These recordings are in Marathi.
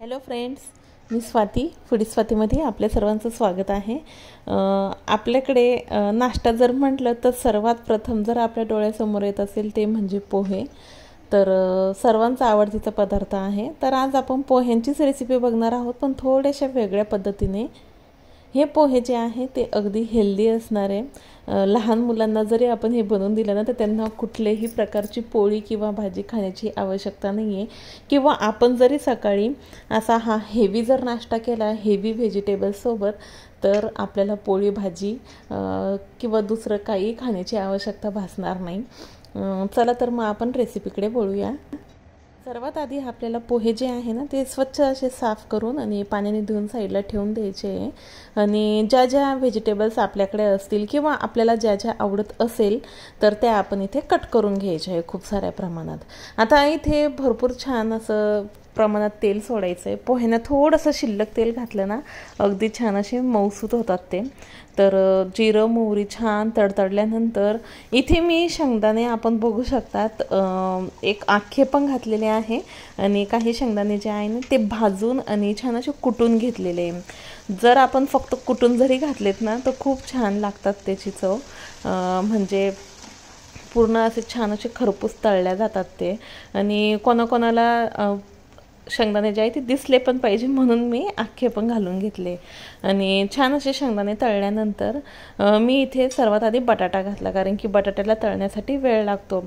हॅलो फ्रेंड्स, मी स्वाती फूडी स्वातीमध्ये आपल्या सर्वांचं स्वागत आहे। आपल्याकडे नाश्ता जर म्हटलं तर सर्वात प्रथम जर आपल्या डोळ्यासमोर येत असेल ते म्हणजे पोहे। तर सर्वांचा आवडतीचा पदार्थ आहे। तर आज आपण पोह्यांचीच रेसिपी बघणार आहोत, पण थोड्याशा वेगळ्या पद्धतीने। हे पोहे जे आहे ते अगदी हेल्दी असणार आहे। लहान मुलांना जरी आपण हे बनवून दिलं ना तर त्यांना कुठलेही प्रकारची पोळी किंवा भाजी खाण्याची आवश्यकता नाही आहे। किंवा आपण जरी सकाळी असा हा हेवी जर नाश्ता केला हेवी व्हेजिटेबल्स सोबत, तर आपल्याला पोळी भाजी किंवा दुसरं काही खाण्याची आवश्यकता भासणार नाही। चला तर मग आपण रेसिपीकडे वळूया। सर्वात आधी आपल्याला पोहे जे आहे ना ते स्वच्छ असे साफ करून आणि पाण्याने धुवून साईडला ठेवून द्यायचे। आणि ज्या ज्या व्हेजिटेबल्स आपल्याकडे असतील किंवा आपल्याला ज्या ज्या आवडत असेल तर त्या आपण इथे कट करून घ्यायचे आहे खूप साऱ्या प्रमाणात। आता इथे भरपूर छान असं प्रमाणात तेल सोडायचं आहे। पोह्यांना थोडंसं शिल्लक तेल घातलं ना अगदी छान असे मऊसूत होतात ते। तर जिरं मोहरी छान तडतडल्यानंतर इथे मी शेंगदाणे आपण बघू शकतात एक आखे पण घातलेले आहे आणि काही शेंगदाणे जे आहे ना ते भाजून आणि छान असे कुटून घेतलेले। जर आपण फक्त कुटून जरी घातलेत ना तर खूप छान लागतात त्याची चव। म्हणजे पूर्ण असे छान असे खरपूस तळल्या जातात ते। आणि कोणाकोणाला शेंगदाणे जे आहे ते दिसले पण पाहिजे म्हणून मी आखे पण घालून घेतले। आणि छान असे शेंगदाणे तळल्यानंतर मी इथे सर्वात आधी बटाटा घातला, कारण की बटाट्याला तळण्यासाठी वेळ लागतो।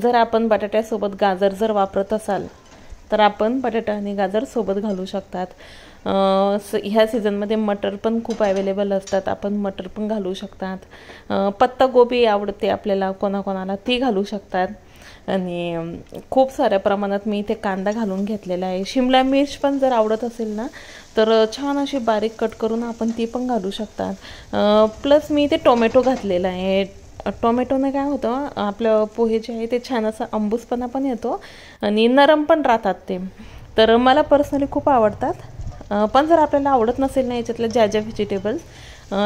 जर आपण बटाट्यासोबत गाजर जर वापरत असाल तर आपण बटाटा आणि गाजर सोबत घालू शकतात। ह्या सीझनमध्ये मटर पण खूप अवेलेबल असतात, आपण मटर पण घालू शकतात। पत्तागोबी आवडते आपल्याला कोणाकोणाला, ती घालू शकतात। आणि खूप साऱ्या प्रमाणात मी इथे कांदा घालून घेतलेला आहे। शिमला मिर्च पण जर आवडत असेल ना तर छान अशी बारीक कट करून आपण ती पण घालू शकतात। प्लस मी इथे टोमॅटो घातलेला आहे। टोमॅटोने काय होतं, आपलं पोहे जे आहे ते छान असं आंबूसपणा पण येतो आणि नरम पण राहतात ते। तर मला पर्सनली खूप आवडतात। पण जर आपल्याला आवडत नसेल ना याच्यातल्या ज्या ज्या व्हेजिटेबल्स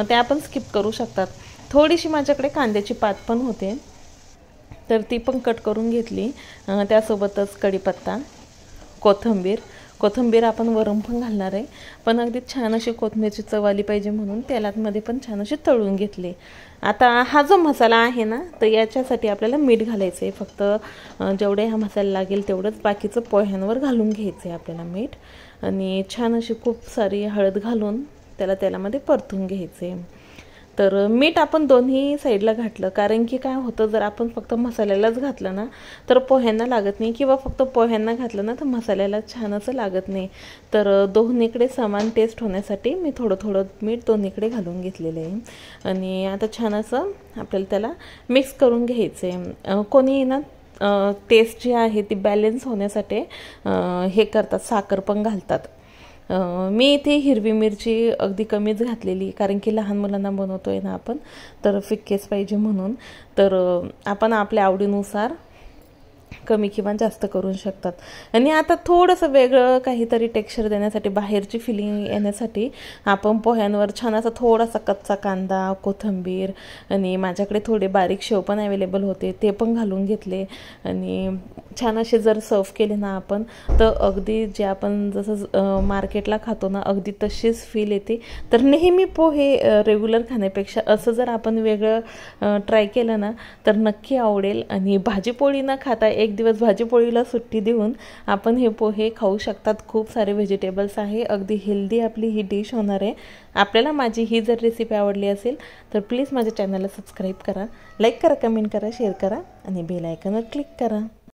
त्या आपण स्किप करू शकतात। थोडीशी माझ्याकडे कांद्याची पात पण होते तर ती पण कट करून घेतली। त्यासोबतच कढीपत्ता, कोथिंबीर आपण वरून पण घालणार आहे, पण अगदी छान अशी कोथिंबीरची चव आली पाहिजे म्हणून तेलामध्ये पण छान असे तळून घेतले। आता हा जो मसाला आहे ना तर याच्यासाठी आपल्याला मीठ घालायचं आहे। फक्त जेवढे हा मसाला लागेल तेवढंच बाकीचं पोह्यांवर घालून घ्यायचं आहे आपल्याला मीठ। आणि छान अशी खूप सारी हळद घालून त्याला तेलामध्ये परतून घ्यायचं आहे। तर मीठ आपण दोन्ही साईडला घातलं, कारण की काय होतं जर आपण फक्त मसाल्यालाच घातलं ना तर पोह्यांना लागत नाही, किंवा फक्त पोह्यांना घातलं ना तर मसाल्याला छान असं लागत नाही। तर दोन्हीकडे समान टेस्ट होण्यासाठी मी थोडं थोडं मीठ दोन्हीकडे घालून घेतलेलं आहे। आणि आता छान असं आपल्याला त्याला मिक्स करून घ्यायचं आहे। कोणी ना टेस्ट जी आहे ती बॅलन्स होण्यासाठी हे करतात, साखर पण घालतात। मी इथे हिरवी मिरची अगदी कमीच घातलेली, कारण की लहान मुलांना बनवतोय ना आपण, तर फिक्केच पाहिजे म्हणून। तर आपण आपल्या आवडीनुसार कमी किंवा जास्त करू शकतात। आणि आता थोडंसं वेगळं काहीतरी टेक्स्चर देण्यासाठी, बाहेरची फिलिंग येण्यासाठी आपण पोह्यांवर छान असा थोडासा कच्चा कांदा, कोथिंबीर आणि माझ्याकडे थोडे बारीक शेव पण अवेलेबल होते ते पण घालून घेतले। आणि छान असे जर सर्व केले ना आपण तर अगदी जे आपण जसं मार्केटला खातो ना अगदी तशीच फील येते। तर नेहमी पोहे रेग्युलर खाण्यापेक्षा असं जर आपण वेगळं ट्राय केलं ना तर नक्की आवडेल। आणि भाजीपोळी न खाता एक दिवस भाजीपोळीला सुट्टी देऊन आपण हे पोहे खाऊ शकतात। खूप सारे व्हेजिटेबल्स आहे, अगदी हेल्दी आपली ही डिश होणार आहे। आपल्याला माझी ही जर रेसिपी आवडली असेल तर प्लीज माझ्या चॅनलला सबस्क्राईब करा, लाईक करा, कमेंट करा, शेअर करा आणि बेल आयकॉनवर क्लिक करा।